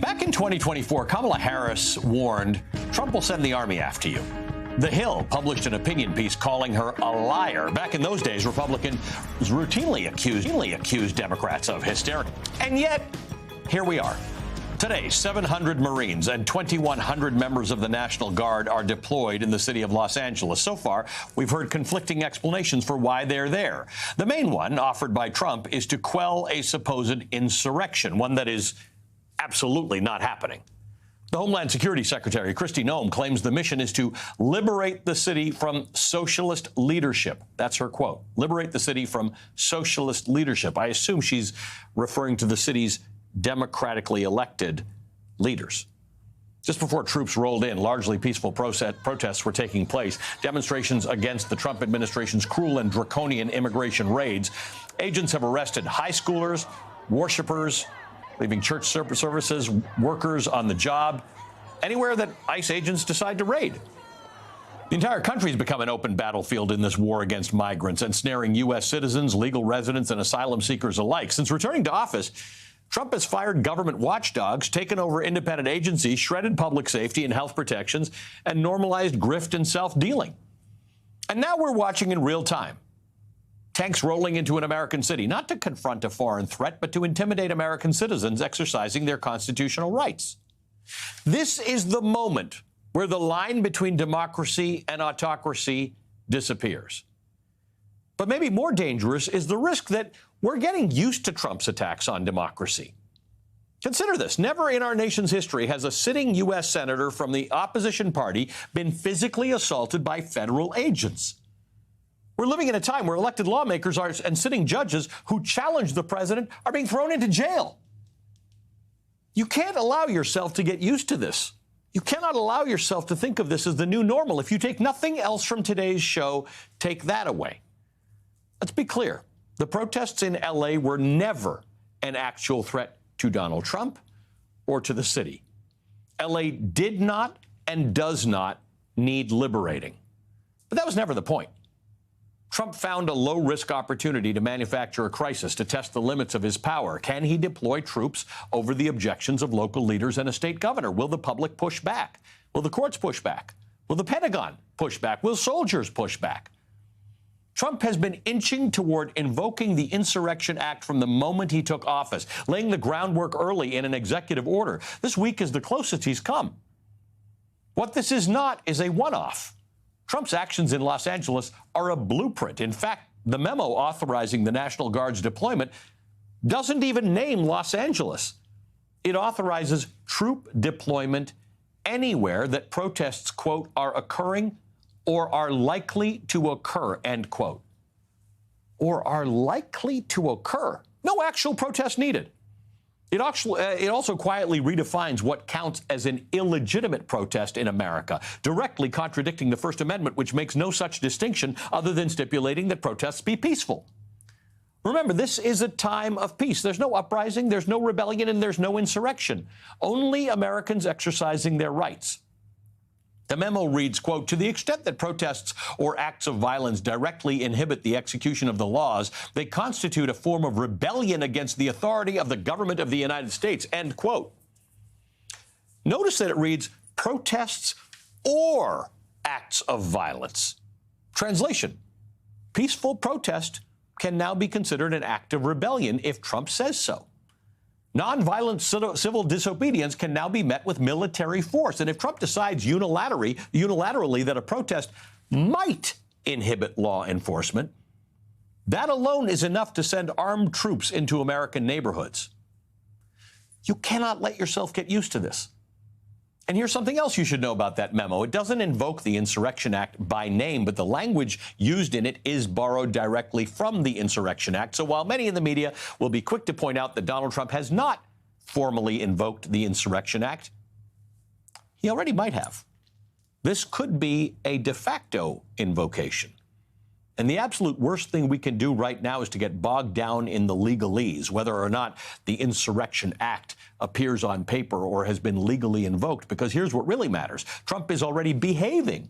Back in 2024, Kamala Harris warned Trump will send the army after you. The Hill published an opinion piece calling her a liar. Back in those days, Republicans routinely accused Democrats of hysteria. And yet, here we are. Today, 700 Marines and 2,100 members of the National Guard are deployed in the city of Los Angeles. So far, we've heard conflicting explanations for why they're there. The main one, offered by Trump, is to quell a supposed insurrection, one that is absolutely not happening. The Homeland Security Secretary, Kristi Noem, claims the mission is to liberate the city from socialist leadership. That's her quote. Liberate the city from socialist leadership. I assume she's referring to the city's democratically elected leaders. Just before troops rolled in, largely peaceful protests were taking place. Demonstrations against the Trump administration's cruel and draconian immigration raids. Agents have arrested high schoolers, worshipers, leaving church services, workers on the job, anywhere that ICE agents decide to raid. The entire country has become an open battlefield in this war against migrants, ensnaring U.S. citizens, legal residents, and asylum seekers alike. Since returning to office, Trump has fired government watchdogs, taken over independent agencies, shredded public safety and health protections, and normalized grift and self-dealing. And now we're watching in real time. Tanks rolling into an American city, not to confront a foreign threat, but to intimidate American citizens exercising their constitutional rights. This is the moment where the line between democracy and autocracy disappears. But maybe more dangerous is the risk that we're getting used to Trump's attacks on democracy. Consider this. Never in our nation's history has a sitting U.S. senator from the opposition party been physically assaulted by federal agents. We're living in a time where elected lawmakers and sitting judges who challenge the president are being thrown into jail. You can't allow yourself to get used to this. You cannot allow yourself to think of this as the new normal. If you take nothing else from today's show, take that away. Let's be clear. The protests in L.A. were never an actual threat to Donald Trump or to the city. L.A. did not and does not need liberating. But that was never the point. Trump found a low-risk opportunity to manufacture a crisis to test the limits of his power. Can he deploy troops over the objections of local leaders and a state governor? Will the public push back? Will the courts push back? Will the Pentagon push back? Will soldiers push back? Trump has been inching toward invoking the Insurrection Act from the moment he took office, laying the groundwork early in an executive order. This week is the closest he's come. What this is not is a one-off. Trump's actions in Los Angeles are a blueprint. In fact, the memo authorizing the National Guard's deployment doesn't even name Los Angeles. It authorizes troop deployment anywhere that protests, quote, are occurring or are likely to occur, end quote. Or are likely to occur. No actual protest needed. It also quietly redefines what counts as an illegitimate protest in America, directly contradicting the First Amendment, which makes no such distinction other than stipulating that protests be peaceful. Remember, this is a time of peace. There's no uprising, there's no rebellion, and there's no insurrection. Only Americans exercising their rights. The memo reads, quote, to the extent that protests or acts of violence directly inhibit the execution of the laws, they constitute a form of rebellion against the authority of the government of the United States, end quote. Notice that it reads protests or acts of violence. Translation, peaceful protest can now be considered an act of rebellion if Trump says so. Nonviolent civil disobedience can now be met with military force. And if Trump decides unilaterally that a protest might inhibit law enforcement, that alone is enough to send armed troops into American neighborhoods. You cannot let yourself get used to this. And here's something else you should know about that memo. It doesn't invoke the Insurrection Act by name, but the language used in it is borrowed directly from the Insurrection Act. So while many in the media will be quick to point out that Donald Trump has not formally invoked the Insurrection Act, he already might have. This could be a de facto invocation. And the absolute worst thing we can do right now is to get bogged down in the legalese, whether or not the Insurrection Act appears on paper or has been legally invoked, because here's what really matters. Trump is already behaving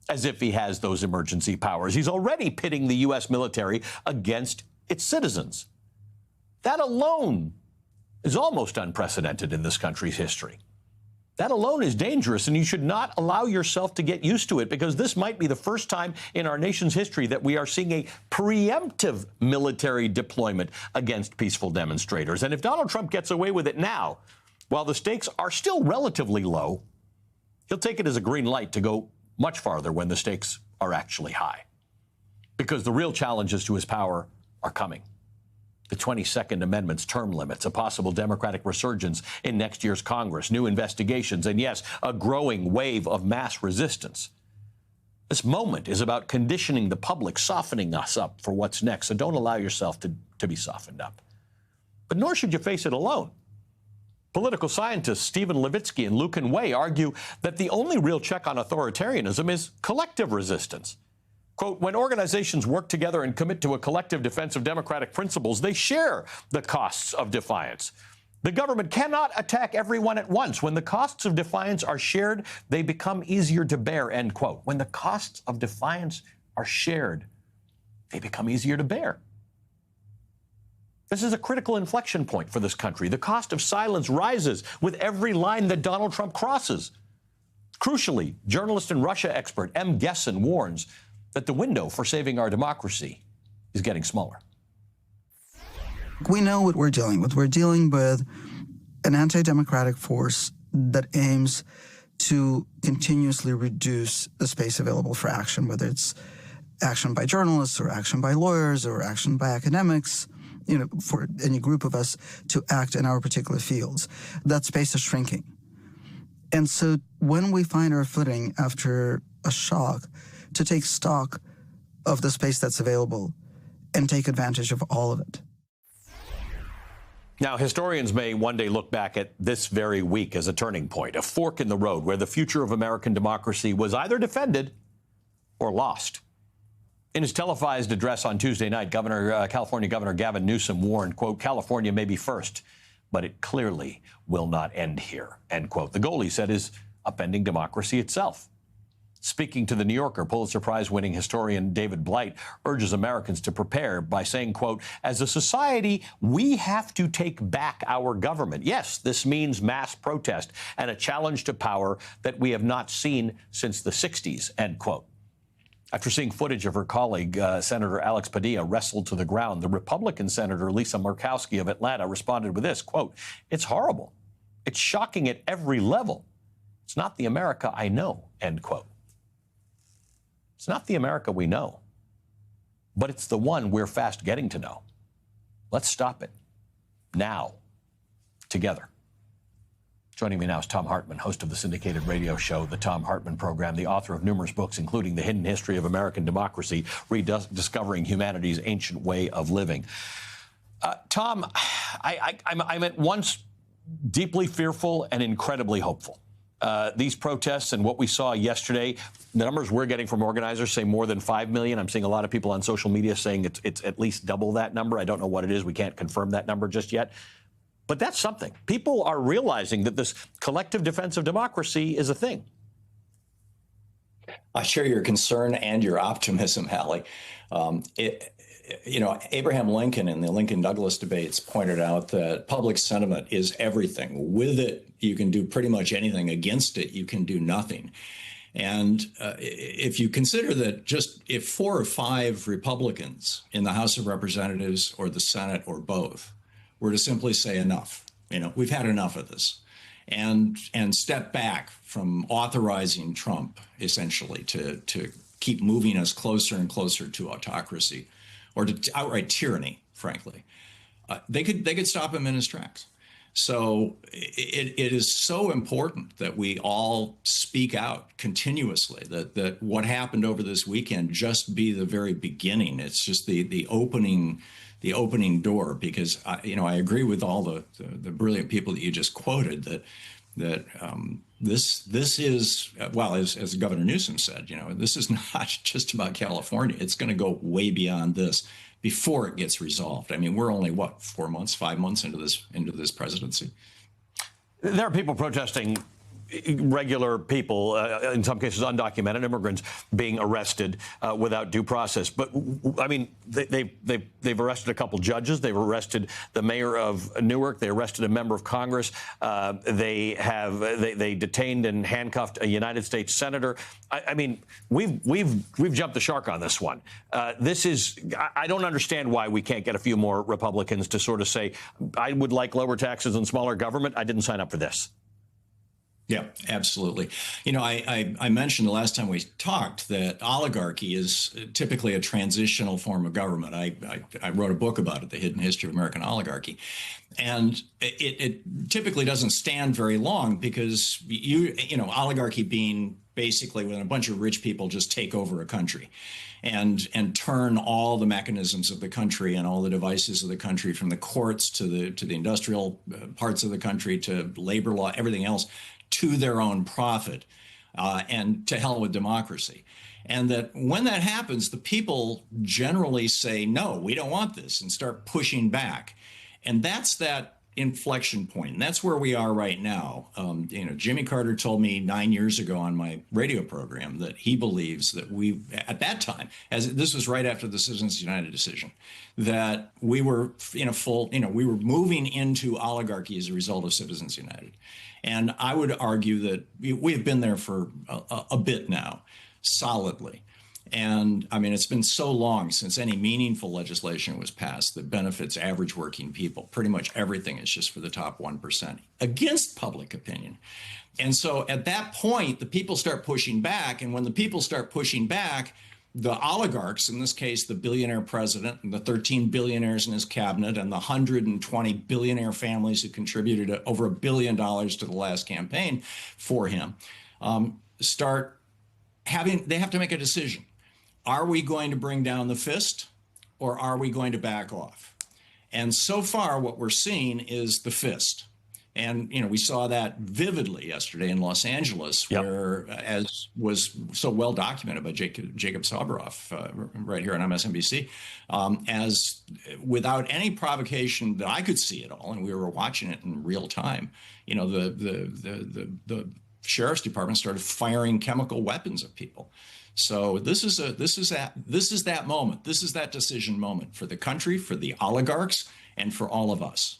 as if he has those emergency powers. He's already pitting the U.S. military against its citizens. That alone is almost unprecedented in this country's history. That alone is dangerous, and you should not allow yourself to get used to it, because this might be the first time in our nation's history that we are seeing a preemptive military deployment against peaceful demonstrators. And if Donald Trump gets away with it now, while the stakes are still relatively low, he'll take it as a green light to go much farther when the stakes are actually high. Because the real challenges to his power are coming. The 22nd Amendment's term limits, a possible Democratic resurgence in next year's Congress, new investigations, and yes, a growing wave of mass resistance. This moment is about conditioning the public, softening us up for what's next, so don't allow yourself to be softened up. But nor should you face it alone. Political scientists Stephen Levitsky and Lucan Way argue that the only real check on authoritarianism is collective resistance. Quote, when organizations work together and commit to a collective defense of democratic principles, they share the costs of defiance. The government cannot attack everyone at once. When the costs of defiance are shared, they become easier to bear, end quote. When the costs of defiance are shared, they become easier to bear. This is a critical inflection point for this country. The cost of silence rises with every line that Donald Trump crosses. Crucially, journalist and Russia expert M. Gessen warns that the window for saving our democracy is getting smaller. We know what we're dealing with. We're dealing with an anti-democratic force that aims to continuously reduce the space available for action, whether it's action by journalists or action by lawyers or action by academics, for any group of us to act in our particular fields. That space is shrinking. And so when we find our footing after a shock, to take stock of the space that's available and take advantage of all of it. Now, historians may one day look back at this very week as a turning point, a fork in the road where the future of American democracy was either defended or lost. In his televised address on Tuesday night, California Governor Gavin Newsom warned, quote, California may be first, but it clearly will not end here, end quote. The goal, he said, is upending democracy itself. Speaking to The New Yorker, Pulitzer Prize-winning historian David Blight urges Americans to prepare by saying, quote, as a society, we have to take back our government. Yes, this means mass protest and a challenge to power that we have not seen since the 60s, end quote. After seeing footage of her colleague, Senator Alex Padilla, wrestled to the ground, the Republican Senator Lisa Murkowski of Atlanta responded with this, quote, it's horrible. It's shocking at every level. It's not the America I know, end quote. It's not the America we know, but it's the one we're fast getting to know. Let's stop it now, together. Joining me now is Thom Hartmann, host of the syndicated radio show, The Thom Hartmann Program, the author of numerous books, including The Hidden History of American Democracy, Rediscovering Humanity's Ancient Way of Living. Thom, I'm at once deeply fearful and incredibly hopeful. These protests and what we saw yesterday, the numbers we're getting from organizers say more than 5 million. I'm seeing a lot of people on social media saying it's at least double that number. I don't know what it is. We can't confirm that number just yet. But that's something. People are realizing that this collective defense of democracy is a thing. I share your concern and your optimism, Hallie. Abraham Lincoln in the Lincoln-Douglas debates pointed out that public sentiment is everything. With it, you can do pretty much anything. Against it, you can do nothing. And if you consider that if 4 or 5 Republicans in the House of Representatives or the Senate or both were to simply say enough, we've had enough of this, and step back from authorizing Trump, essentially, to keep moving us closer and closer to autocracy, or to outright tyranny, frankly, they could stop him in his tracks. So it is so important that we all speak out continuously, that what happened over this weekend just be the very beginning. It's just the opening door, because I agree with all the brilliant people that you just quoted, that this is, well, as Governor Newsom said, this is not just about California. It's going to go way beyond this before it gets resolved. I mean, we're only 4 months, 5 months into this presidency. There are people protesting regular people, in some cases undocumented immigrants, being arrested without due process. But I mean, they've arrested a couple judges. They've arrested the mayor of Newark. They arrested a member of Congress. They detained and handcuffed a United States senator. I mean, we've jumped the shark on this one. I don't understand why we can't get a few more Republicans to sort of say, I would like lower taxes and smaller government. I didn't sign up for this. Yeah, absolutely. You know, I mentioned the last time we talked that oligarchy is typically a transitional form of government. I wrote a book about it, The Hidden History of American Oligarchy. And it typically doesn't stand very long because, you know, oligarchy being basically when a bunch of rich people just take over a country and turn all the mechanisms of the country and all the devices of the country, from the courts to the industrial parts of the country to labor law, everything else, to their own profit, and to hell with democracy. And that when that happens, the people generally say, no, we don't want this, and start pushing back. And that's that inflection point. And that's where we are right now. You know, Jimmy Carter told me 9 years ago on my radio program that he believes that we, at that time, as this was right after the Citizens United decision, that we were in a full, you know, we were moving into oligarchy as a result of Citizens United. And I would argue that we have been there for a bit now, solidly. And I mean, it's been so long since any meaningful legislation was passed that benefits average working people. Pretty much everything is just for the top 1% against public opinion. And so at that point, the people start pushing back. And when the people start pushing back, the oligarchs, in this case, the billionaire president and the 13 billionaires in his cabinet and the 120 billionaire families who contributed over $1 billion to the last campaign for him, they have to make a decision. Are we going to bring down the fist, or are we going to back off? And so far, what we're seeing is the fist. And, you know, we saw that vividly yesterday in Los Angeles, where, as was so well documented by Jacob Soboroff right here on MSNBC, as without any provocation that I could see at all, and we were watching it in real time, you know, the sheriff's department started firing chemical weapons at people. So this is that moment. This is that decision moment for the country, for the oligarchs, and for all of us.